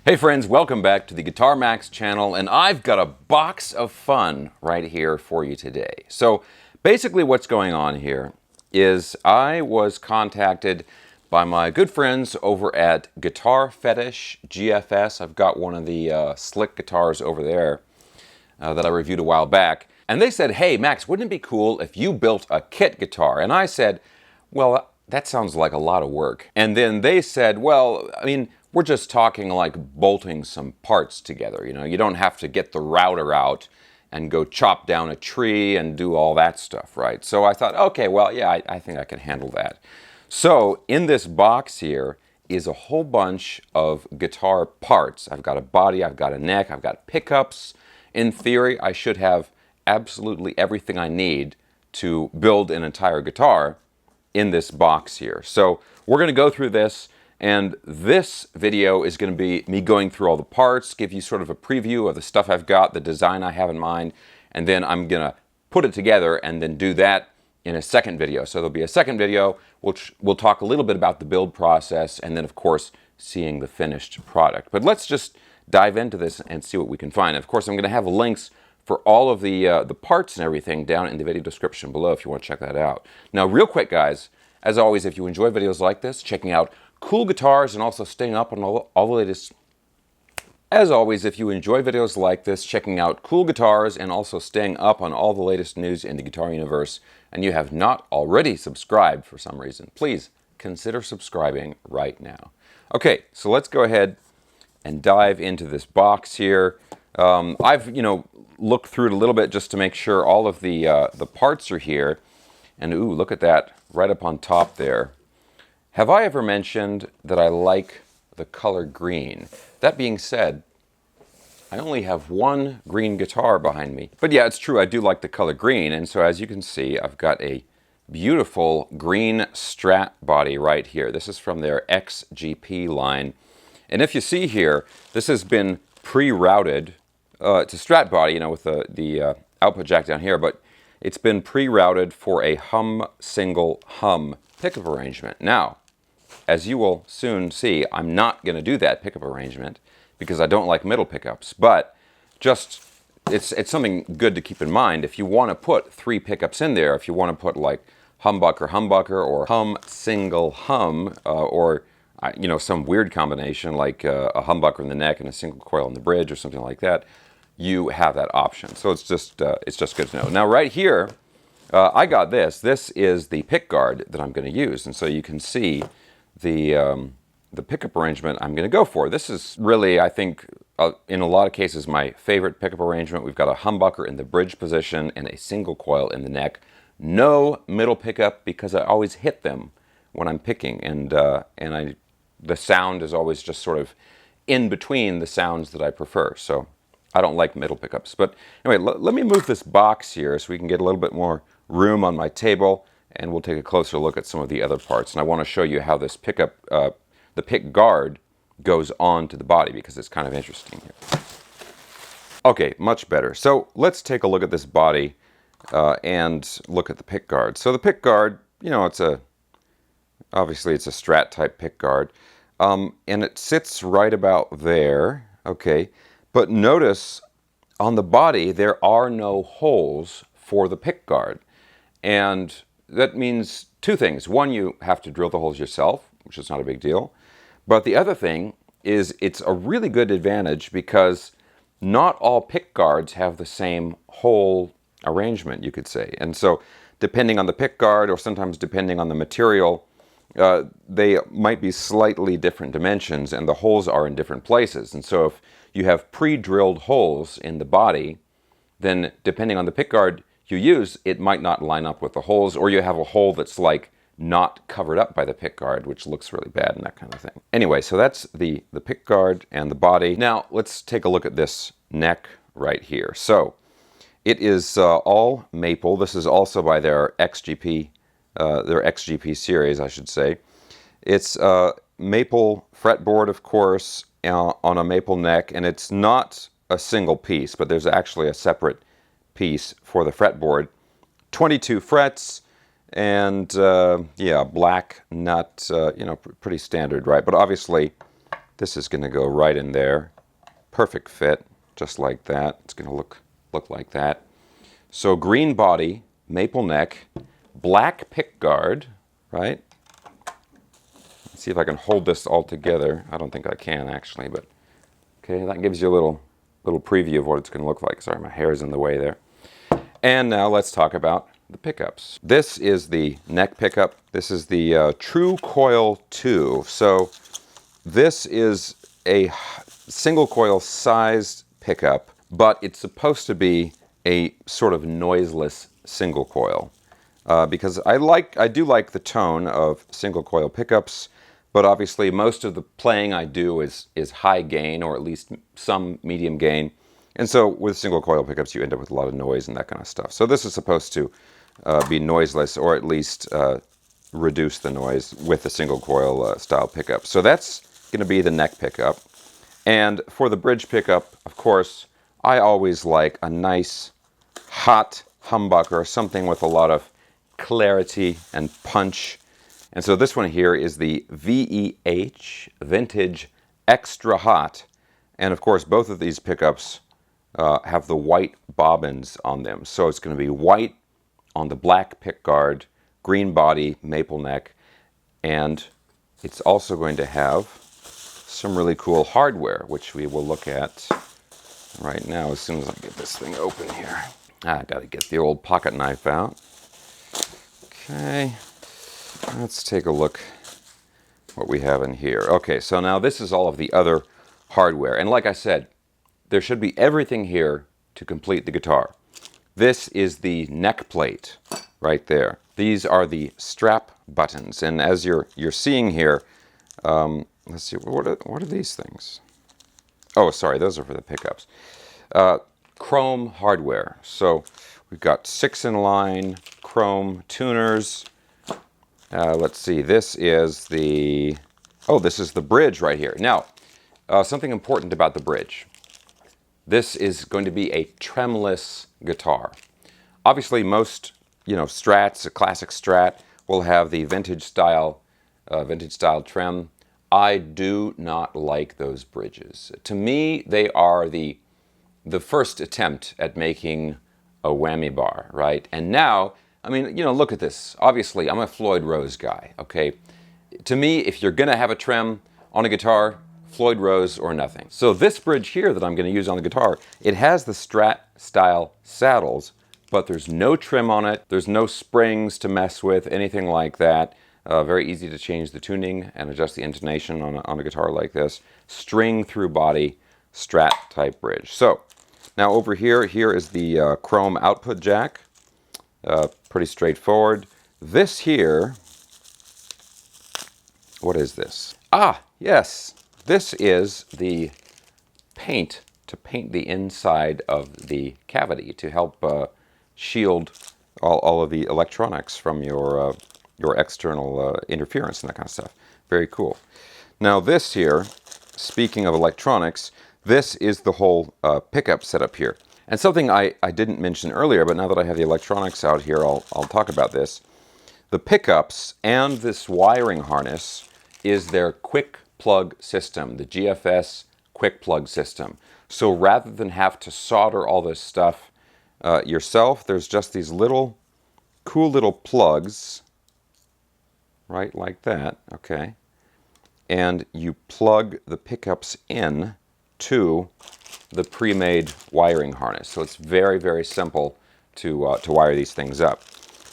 Hey friends, welcome back to the Guitar Max channel, and I've got a box of fun right here for you today. So basically what's going on here is I was contacted by my good friends over at Guitar Fetish GFS. I've got one of the slick guitars over there that I reviewed a while back. And they said, hey Max, wouldn't it be cool if you built a kit guitar? And I said, well, that sounds like a lot of work. And then they said, well, I mean, we're just talking like bolting some parts together. You know, you don't have to get the router out and go chop down a tree and do all that stuff, right? So I thought, okay, well, yeah, I think I can handle that. So in this box here is a whole bunch of guitar parts. I've got a body, I've got a neck, I've got pickups. In theory, I should have absolutely everything I need to build an entire guitar in this box here. So we're going to go through this, and this video is going to be me going through all the parts, give you sort of a preview of the stuff I've got, the design I have in mind, and then I'm going to put it together and then do that in a second video. So there'll be a second video which we'll talk a little bit about the build process, and then of course seeing the finished product. But let's just dive into this and see what we can find. Of course, I'm going to have links for all of the parts and everything down in the video description below if you want to check that out. Now, real quick, guys, as always, if you enjoy videos like this, checking out cool guitars and also staying up on all the latest... As always, if you enjoy videos like this, checking out cool guitars and also staying up on all the latest news in the guitar universe, and you have not already subscribed for some reason, please consider subscribing right now. Okay, so let's go ahead and dive into this box here. I've, looked through it a little bit just to make sure all of the parts are here. And ooh, look at that right up on top there. Have I ever mentioned that I like the color green? That being said, I only have one green guitar behind me. But yeah, it's true, I do like the color green. And so as you can see, I've got a beautiful green Strat body right here. This is from their XGP line. And if you see here, this has been pre-routed. It's a Strat body, with the output jack down here, but it's been pre-routed for a single hum pickup arrangement. Now, as you will soon see, I'm not going to do that pickup arrangement because I don't like middle pickups, but just it's something good to keep in mind. If you want to put 3 pickups in there, if you want to put like humbucker, or hum single hum, or some weird combination like a humbucker in the neck and a single coil in the bridge or something like that, you have that option. So it's just good to know. Now right here, I got this. This is the pickguard that I'm going to use, and so you can see the pickup arrangement I'm going to go for. This is really, I think, in a lot of cases, my favorite pickup arrangement. We've got a humbucker in the bridge position and a single coil in the neck. No middle pickup because I always hit them when I'm picking, and the sound is always just sort of in between the sounds that I prefer. So I don't like middle pickups. But anyway, let me move this box here so we can get a little bit more room on my table, and we'll take a closer look at some of the other parts. And I want to show you how this pickup, the pick guard, goes on to the body because it's kind of interesting here. Okay, much better. So let's take a look at this body and look at the pick guard. So the pick guard, obviously it's a Strat type pick guard, and it sits right about there. Okay. But notice on the body there are no holes for the pick guard. And that means 2 things. One, you have to drill the holes yourself, which is not a big deal. But the other thing is it's a really good advantage because not all pick guards have the same hole arrangement, you could say. And so depending on the pick guard, or sometimes depending on the material, they might be slightly different dimensions, and the holes are in different places. And so if you have pre-drilled holes in the body, then depending on the pickguard you use, it might not line up with the holes, or you have a hole that's like not covered up by the pickguard, which looks really bad and that kind of thing. Anyway, so that's the pickguard and the body. Now let's take a look at this neck right here. So it is all maple. This is also by their XGP series, I should say. It's maple fretboard, of course, on a maple neck, and it's not a single piece, but there's actually a separate piece for the fretboard. 22 frets, and yeah, black nut, pretty standard, right? But obviously This is going to go right in there. Perfect fit, just like that. It's going to look like that. So green body, maple neck, black pickguard, right? Let's see if I can hold this all together. I don't think I can actually, but okay, that gives you a little preview of what it's going to look like. Sorry, my hair's in the way there. And now let's talk about the pickups. This is the neck pickup. This is the True Coil 2. So this is a single coil sized pickup, but it's supposed to be a sort of noiseless single coil. Because I do like the tone of single coil pickups, but obviously most of the playing I do is high gain, or at least some medium gain. And so with single coil pickups, you end up with a lot of noise and that kind of stuff. So this is supposed to be noiseless, or at least reduce the noise with the single coil style pickup. So that's going to be the neck pickup. And for the bridge pickup, of course, I always like a nice hot humbucker, something with a lot of clarity and punch. And so this one here is the VEH Vintage Extra Hot. And of course, both of these pickups have the white bobbins on them. So it's going to be white on the black pickguard, green body, maple neck, and it's also going to have some really cool hardware, which we will look at right now as soon as I get this thing open here. I got to get the old pocket knife out. Okay, let's take a look what we have in here. Okay, so now this is all of the other hardware. And like I said, there should be everything here to complete the guitar. This is the neck plate right there. These are the strap buttons. And as you're seeing here, let's see, what are these things? Oh, sorry, those are for the pickups. Chrome hardware. So we've got 6-in-line chrome tuners. Let's see, this is the bridge right here. Now, something important about the bridge. This is going to be a tremless guitar. Obviously, most Strats, a classic Strat, will have the vintage style trem. I do not like those bridges. To me, they are the first attempt at making a whammy bar, right? And now, I mean, look at this. Obviously, I'm a Floyd Rose guy, okay? To me, if you're gonna have a trem on a guitar, Floyd Rose or nothing. So this bridge here that I'm gonna use on the guitar, it has the Strat style saddles, but there's no trim on it. There's no springs to mess with, anything like that. Very easy to change the tuning and adjust the intonation on a guitar like this. String through body, Strat type bridge. So now over here is the chrome output jack. Pretty straightforward. This here, what is this? Ah, yes, this is the paint to paint the inside of the cavity to help shield all of the electronics from your external interference and that kind of stuff. Very cool. Now this here, speaking of electronics, this is the whole pickup setup here. And something I didn't mention earlier, but now that I have the electronics out here, I'll talk about this. The pickups and this wiring harness is their quick plug system, the GFS quick plug system. So rather than have to solder all this stuff yourself, there's just these cool little plugs, right, like that, okay? And you plug the pickups in to the pre-made wiring harness. So it's very, very simple to wire these things up.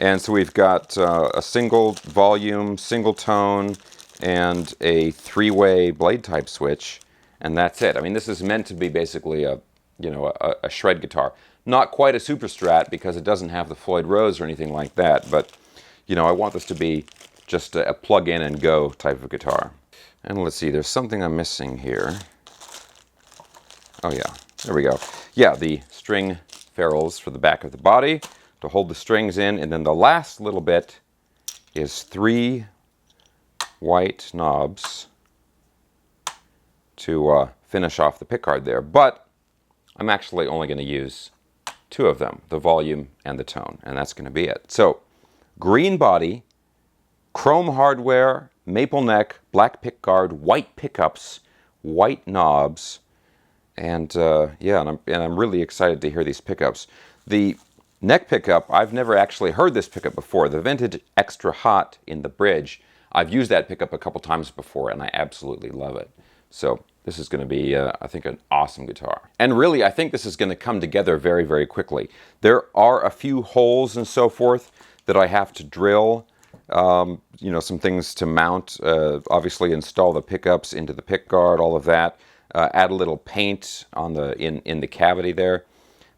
And so we've got a single volume, single tone, and a 3-way blade type switch, and that's it. I mean, this is meant to be basically a shred guitar. Not quite a super Strat because it doesn't have the Floyd Rose or anything like that, but I want this to be just a plug in and go type of guitar. And let's see, there's something I'm missing here. Oh yeah, there we go. Yeah, the string ferrules for the back of the body to hold the strings in, and then the last little bit is 3 white knobs to finish off the pickguard there. But I'm actually only going to use 2 of them, the volume and the tone, and that's going to be it. So, green body, chrome hardware, maple neck, black pickguard, white pickups white knobs, and yeah, and I'm really excited to hear these pickups. The neck pickup, I've never actually heard this pickup before. The vintage Extra Hot in the bridge, I've used that pickup a couple times before, and I absolutely love it. So this is going to be, I think, an awesome guitar. And really, I think this is going to come together very, very quickly. There are a few holes and so forth that I have to drill. You know, some things to mount, obviously install the pickups into the pickguard, all of that. Add a little paint on the in the cavity there.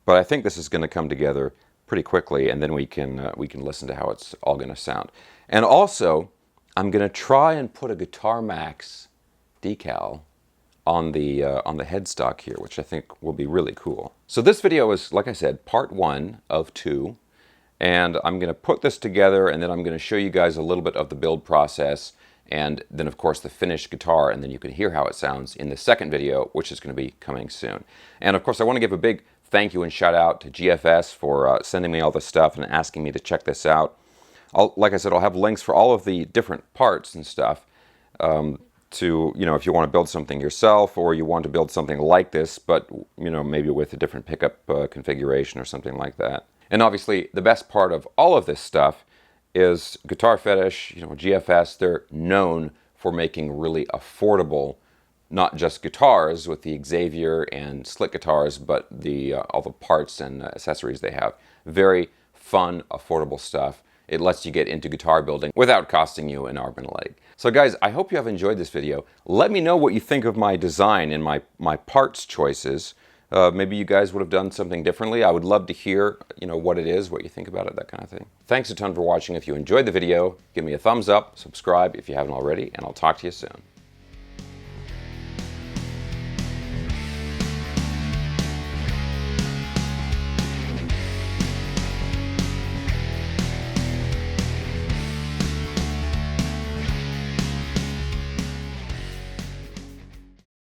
But I think this is going to come together pretty quickly, and then we can listen to how it's all going to sound. And also, I'm going to try and put a Guitar Max decal on the headstock here, which I think will be really cool. So this video is, like I said, part 1 of 2. And I'm going to put this together, and then I'm going to show you guys a little bit of the build process, and then of course the finished guitar, and then you can hear how it sounds in the second video, which is going to be coming soon. And of course I want to give a big thank you and shout out to GFS for sending me all this stuff and asking me to check this out. Like I said, I'll have links for all of the different parts and stuff to, you know, if you want to build something yourself, or you want to build something like this, but, you know, maybe with a different pickup configuration or something like that. And obviously, the best part of all of this stuff is Guitar Fetish, you know, GFS, they're known for making really affordable, not just guitars with the Xavier and Slick guitars, but all the parts and accessories they have. Very fun, affordable stuff. It lets you get into guitar building without costing you an arm and a leg. So guys, I hope you have enjoyed this video. Let me know what you think of my design and my parts choices. Maybe you guys would have done something differently. I would love to hear, you know, what it is, what you think about it, that kind of thing. Thanks a ton for watching. If you enjoyed the video, give me a thumbs up, subscribe if you haven't already, and I'll talk to you soon.